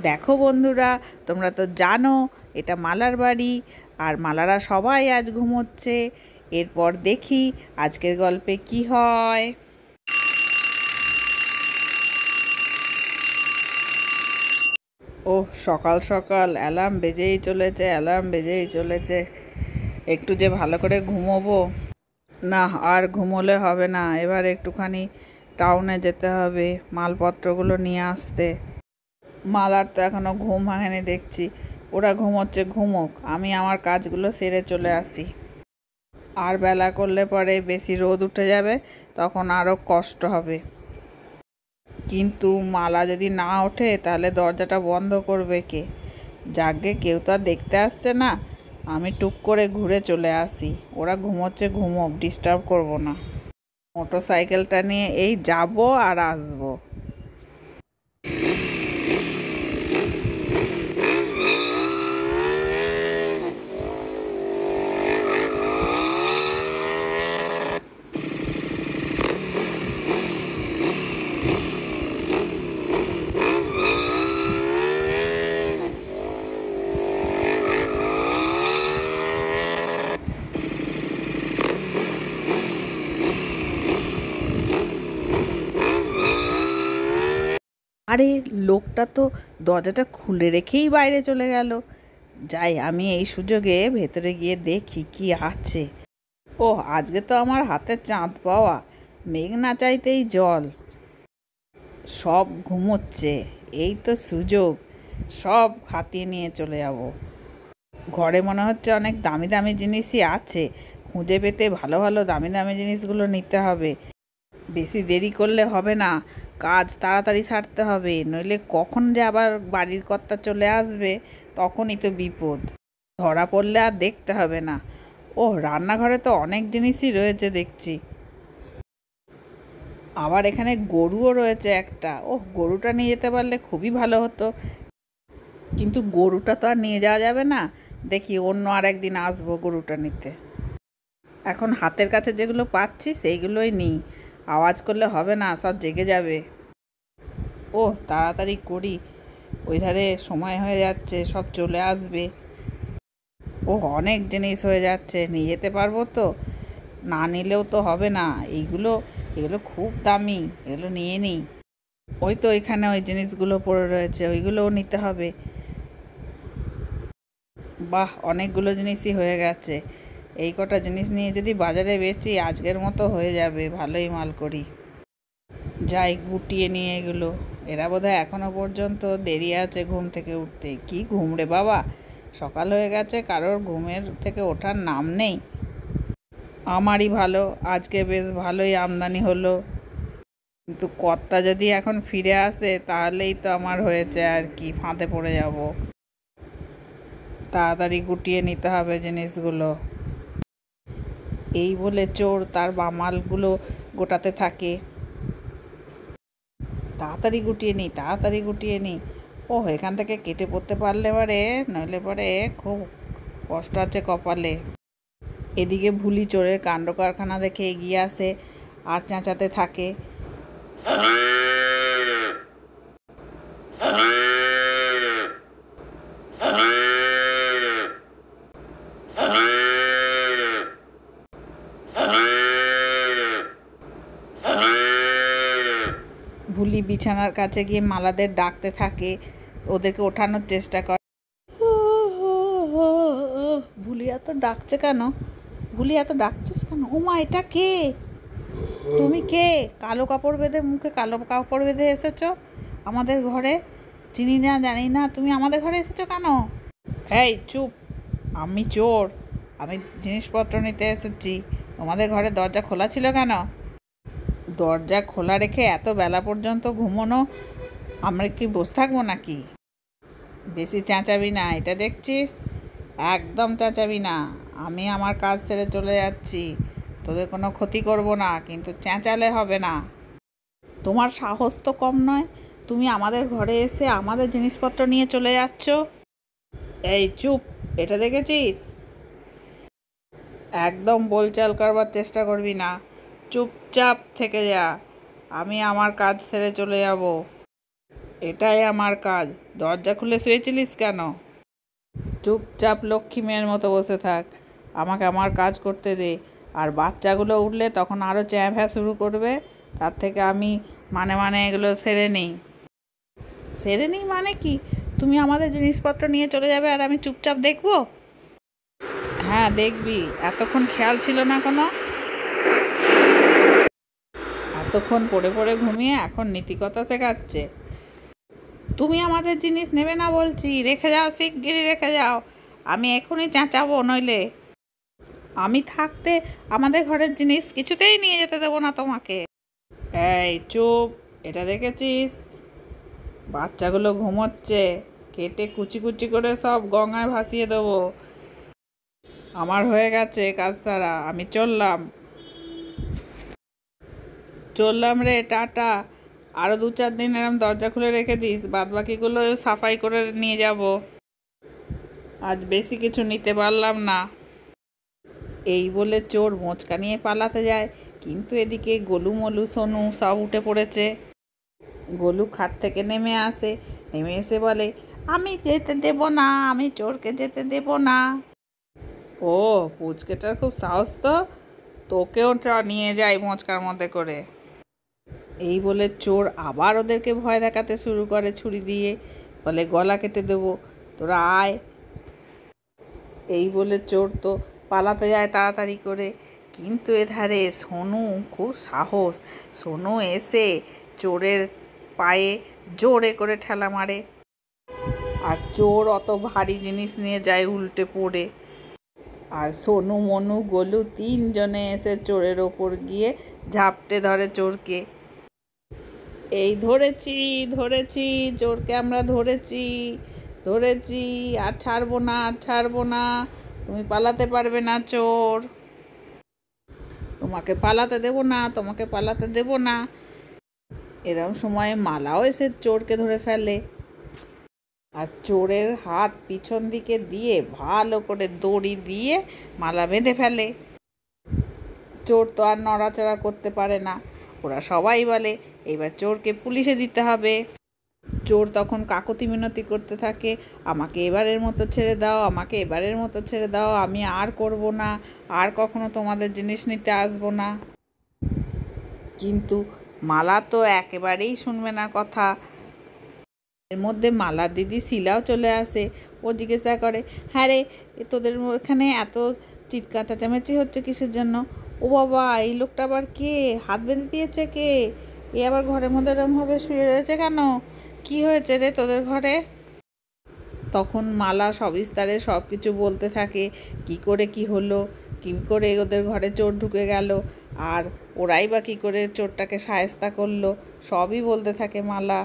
দেখো বন্ধুরা, তোমরা তো জানো এটা মালার বাড়ি, আর মালারা সবাই আজ ঘুমোচ্ছে। এরপর দেখি আজকের গল্পে কি হয়। সকাল সকাল অ্যালার্ম বেজেই চলেছে। একটু যে ভালো করে ঘুমোবো, না আর ঘুমোলে হবে না। এবার একটুখানি টাউনে যেতে হবে মালপত্রগুলো নিয়ে আসতে। মালার তো এখনও ঘুম ভাঙেনি দেখছি। ওরা ঘুমোচ্ছে, ঘুমোক, আমি আমার কাজগুলো সেরে চলে আসি। আর বেলা করলে পরে বেশি রোদ উঠে যাবে, তখন আরও কষ্ট হবে। কিন্তু মালা যদি না ওঠে তাহলে দরজাটা বন্ধ করবে কে? যাকগে, কেউ তো আর দেখতে আসছে না, আমি টুক করে ঘুরে চলে আসি। ওরা ঘুমোচ্ছে, ঘুমোক, ডিস্টার্ব করব না। মোটর সাইকেলটা নিয়ে এই যাব আর আসবো। আরে, লোকটা তো দরজাটা খুলে রেখেই বাইরে চলে গেল। যাই, আমি এই সুযোগে ভেতরে গিয়ে দেখি কি আছে। আজকে তো আমার হাতে চাঁদ পাওয়া, মেঘ না চাইতেই জল। সব ঘুমোচ্ছে, এই তো সুযোগ, সব হাতিয়ে নিয়ে চলে যাব। ঘরে মনে হচ্ছে অনেক দামি দামি জিনিসই আছে, খুঁজে পেতে ভালো ভালো দামি দামি জিনিসগুলো নিতে হবে। বেশি দেরি করলে হবে না, কাজ তাড়াতাড়ি সারতে হবে, নইলে কখন যে আবার বাড়ির কর্তা চলে আসবে, তখনই তো বিপদ। ধরা পড়লে আর দেখতে হবে না। রান্নাঘরে তো অনেক জিনিসই রয়েছে দেখছি। আবার এখানে গরুও রয়েছে একটা। গরুটা নিয়ে যেতে পারলে খুবই ভালো হতো, কিন্তু গরুটা তো আর নিয়ে যাওয়া যাবে না। দেখি অন্য আর একদিন আসবো গরুটা নিতে। এখন হাতের কাছে যেগুলো পাচ্ছি সেইগুলোই নিই, আওয়াজ করলে হবে না, সব জেগে যাবে। তাড়াতাড়ি করি, ওই ধারে সময় হয়ে যাচ্ছে, সব চলে আসবে। অনেক জিনিস হয়ে যাচ্ছে, নিয়ে যেতে পারবো তো? না নিলেও তো হবে না। এগুলো এগুলো খুব দামি, এগুলো নিয়ে নিই। ওই তো এখানে ওই জিনিসগুলো পড়ে রয়েছে, ওইগুলোও নিতে হবে। বাহ, অনেকগুলো জিনিসই হয়ে গেছে। এই কটা জিনিস নিয়ে যদি বাজারে বেচি, আজকের মতো হয়ে যাবে, ভালোই মাল করি। যাই, গুটিয়ে নিয়ে এগুলো। এরা বোধহয় এখনো পর্যন্ত দেরি আছে ঘুম থেকে উঠতে। কি ঘুম রে বাবা, সকাল হয়ে গেছে, কারোর ঘুমের থেকে ওঠার নাম নেই। আমারই ভালো, আজকে বেশ ভালোই আমদানি হলো। কিন্তু কর্তা যদি এখন ফিরে আসে তাহলেই তো আমার হয়েছে, আর কি, ফাঁদে পড়ে যাব। তাড়াতাড়ি গুটিয়ে নিতে হবে জিনিসগুলো। এই বলে চোর তার বামালগুলো গোটাতে থাকে। তাড়াতাড়ি গুটিয়ে নিই। এখান থেকে কেটে পড়তে পারলে পরে, নইলে পরে খুব কষ্ট আছে কপালে। এদিকে ভুলি চোরের কাণ্ড কারখানা দেখে এগিয়ে আসে আর চেঁচাতে থাকে। ভুলি বিছানার কাছে গিয়ে মালাদের ডাকতে থাকে, ওদেরকে ওঠানোর চেষ্টা করে। ভুলি এত ডাকছে কেন? এত ডাকছিস কেন? ওমা, এটা কে? তুমি কে? কালো কাপড় বেঁধে, মুখে কালো কাপড় বেঁধে এসেছো আমাদের ঘরে? চিনি না, জানি না, তুমি আমাদের ঘরে এসেছো কেন? এই চুপ, আমি চোর, আমি জিনিসপত্র নিতে এসেছি। তোমাদের ঘরে দরজা খোলা ছিল কেন? দরজা খোলা রেখে এত বেলা পর্যন্ত ঘুমোনো, আমরা কি বসে থাকবো নাকি? বেশি চেঁচাবি না, এটা দেখছিস? একদম চেঁচাবি না। আমি আমার কাজ সেরে চলে যাচ্ছি, তোদের কোনো ক্ষতি করব না, কিন্তু চেঁচালে হবে না। তোমার সাহস তো কম নয়, তুমি আমাদের ঘরে এসে আমাদের জিনিসপত্র নিয়ে চলে যাচ্ছ। এই চুপ, এটা দেখেছিস? একদম বলচাল করবার চেষ্টা করবি না, চুপচাপ থেকে যা। আমি আমার কাজ সেরে চলে যাব। এটাই আমার কাজ। দরজা খুলে শুয়েছিলিস কেন? চুপচাপ লক্ষ্মী মেয়ের মতো বসে থাক, আমাকে আমার কাজ করতে দে। আর বাচ্চাগুলো উঠলে তখন আরও চ্যাঁ ভ্যাঁ শুরু করবে, তার থেকে আমি মানে এগুলো সেরে নিই মানে কি? তুমি আমাদের জিনিসপত্র নিয়ে চলে যাবে আর আমি চুপচাপ দেখবো? হ্যাঁ দেখবি, এতক্ষণ খেয়াল ছিল না কোনো? এতক্ষণ পড়ে পড়ে ঘুমিয়ে এখন নীতিকথা শেখাচ্ছে। তুমি আমাদের জিনিস নেবে না বলছি, রেখে যাও, শিগগিরই রেখে যাও। আমি এখনই চেঁচাবো নইলে। আমি থাকতে আমাদের ঘরের জিনিস কিছুতেই নিয়ে যেতে দেবো না তোমাকে। এই চুপ! এটা দেখেছিস? বাচ্চাগুলো ঘুমোচ্ছে, কেটে কুচি কুচি করে সব গঙ্গায় ভাসিয়ে দেবো। আমার হয়ে গেছে কাজ সারা, আমি চললাম রে, টাটা। আরও 2-4 দিন এরম দরজা খুলে রেখে দিস, বাদ বাকিগুলো সাফাই করে নিয়ে যাব। আজ বেশি কিছু নিতে পারলাম না। এই বলে চোর মোচকা নিয়ে পালাতে যায়, কিন্তু এদিকে গোলু মোলু সোনু সব উঠে পড়েছে। গোলু খাট থেকে নেমে আসে, নেমে এসে বলে, আমি যেতে দেব না, আমি চোরকে যেতে দেব না। ও, পুচকেটার খুব সাহস তো, তোকেও নিয়ে যাই মোচকার মধ্যে করে। এই বলে চোর আবার ওদেরকে ভয় দেখাতে শুরু করে ছুরি দিয়ে, বলে গলা কেটে দেবো, তোরা আয়। এই বলে চোর তো পালাতে যায় তাড়াতাড়ি করে, কিন্তু এধারে সোনু খুব সাহস। সোনু এসে চোরের পায়ে জোরে করে ঠেলা মারে, আর চোর অত ভারী জিনিস নিয়ে যায় উল্টে পড়ে। আর সোনু মনু গোলু 3জনে এসে চোরের ওপর গিয়ে ঝাপটে ধরে চোরকে। এই ধরেছি ধরেছি, চোরকে আমরা ধরেছি, আর ছাড়বো না, তুমি পালাতে পারবে না চোর, তোমাকে পালাতে দেবো না। এরম সময় মালাও এসে চোরকে ধরে ফেলে, আর চোরের হাত পিছন দিকে দিয়ে ভালো করে দড়ি দিয়ে মালা বেঁধে ফেলে। চোর তো আর নড়াচড়া করতে পারে না। ওরা সবাই বলে এবার চোরকে পুলিশে দিতে হবে। চোর তখন কাকুতি মিনতি করতে থাকে, আমাকে এবারের মতো ছেড়ে দাও, আমি আর করব না, আর কখনো তোমাদের জিনিস নিতে আসবো না। কিন্তু মালা তো একেবারেই শুনবে না কথা। এর মধ্যে মালার দিদি শিলাও চলে আসে। ও জিজ্ঞাসা করে, হ্যাঁ রে, তোদের এখানে এত চিৎকার চেঁচামেচি হচ্ছে কিসের জন্য? ও বাবা, এই লোকটা আবার কে? হাত বেঁধে দিয়েছে কে? এ আবার ঘরের মধ্যে এরমভাবে শুয়ে রয়েছে কেন? কি হয়েছে রে তোদের ঘরে? তখন মালা সবিস্তারে সব কিছু বলতে থাকে, কি করে কি হলো, কী করে ওদের ঘরে চোর ঢুকে গেল, আর ওরাই বা কী করে চোরটাকে শায়েস্তা করলো, সবই বলতে থাকে মালা।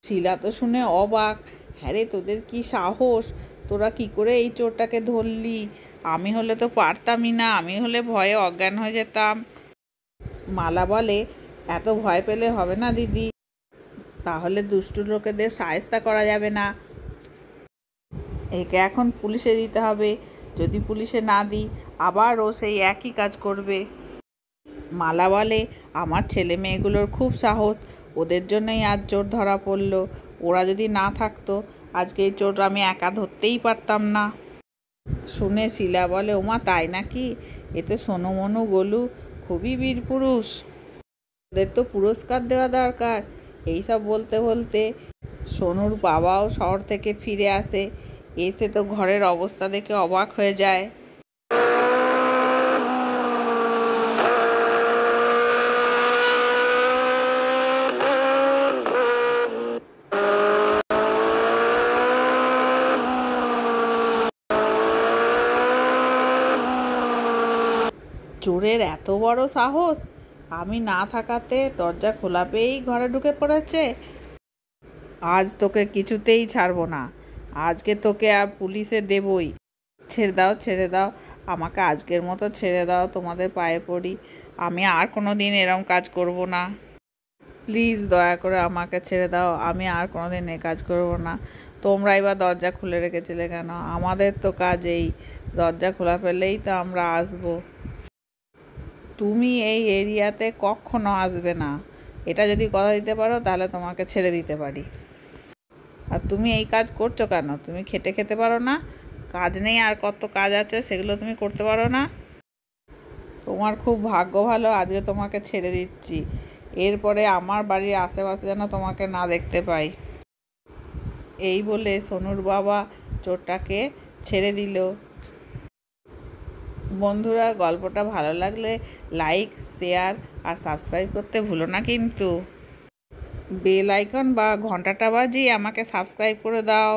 শিলা তো শুনে অবাক, হ্যাঁ রে, তোদের কি সাহস, তোরা কি করে এই চোরটাকে ধরলি? আমি হলে তো পারতামই না, আমি হলে ভয়ে অজ্ঞান হয়ে যেতাম। মালা বলে, এত ভয় পেলে হবে না দিদি, তাহলে দুষ্টু লোকেদের শায়েস্তা করা যাবে না। একে এখন পুলিশে দিতে হবে, যদি পুলিশে না দিই আবার ও সেই একই কাজ করবে। মালা বলে, আমার ছেলে মেয়েগুলোর খুব সাহস, ওদের জন্যই আজ চোর ধরা পড়লো, ওরা যদি না থাকতো আজকে এই চোর আমি একা ধরতেই পারতাম না। শুনে শিলা বলে, ওমা তাই নাকি? এ তো সোনু মনু গোলু খুবই বীর পুরুষ, ওদের তো পুরস্কার দেওয়া দরকার। এইসব বলতে বলতে সোনুর বাবাও শহর থেকে ফিরে আসে, এসে তো ঘরের অবস্থা দেখে অবাক হয়ে যায়। চোরের এত বড় সাহস, আমি না থাকাতে দরজা খোলা পেয়েই ঘরে ঢুকে পড়েছে। আজ তোকে কিছুতেই ছাড়বো না, আজকে তোকে আর পুলিশে দেবই। ছেড়ে দাও, আমাকে আজকের মতো ছেড়ে দাও, তোমাদের পায়ে পড়ি, আমি আর কোনো দিন এরম কাজ করব না। প্লিজ দয়া করে আমাকে ছেড়ে দাও, আমি আর কোনো দিন এ কাজ করব না। তোমরা এবার দরজা খুলে রেখেছিলে কেন? আমাদের তো কাজ এই, দরজা খোলা ফেললেই তো আমরা আসবো। তুমি এই এরিয়াতে কখনো আসবে না, এটা যদি কথা দিতে পারো তাহলে তোমাকে ছেড়ে দিতে পারি। আর তুমি এই কাজ করছো কেন? তুমি খেটে খেতে পারো না? কাজ নেই আর কত কাজ আছে, সেগুলো তুমি করতে পারো না? তোমার খুব ভাগ্য ভালো, আজকে তোমাকে ছেড়ে দিচ্ছি। এরপরে আমার বাড়ির আশেপাশে যেন তোমাকে না দেখতে পাই। এই বলে সোনুর বাবা চোরটাকে ছেড়ে দিল। বন্ধুরা, গল্পটা ভালো লাগলে লাইক, শেয়ার আর সাবস্ক্রাইব করতে ভুলো না কিন্তু। বেল আইকন বা ঘন্টাটা বাজিয়ে আমাকে সাবস্ক্রাইব করে দাও।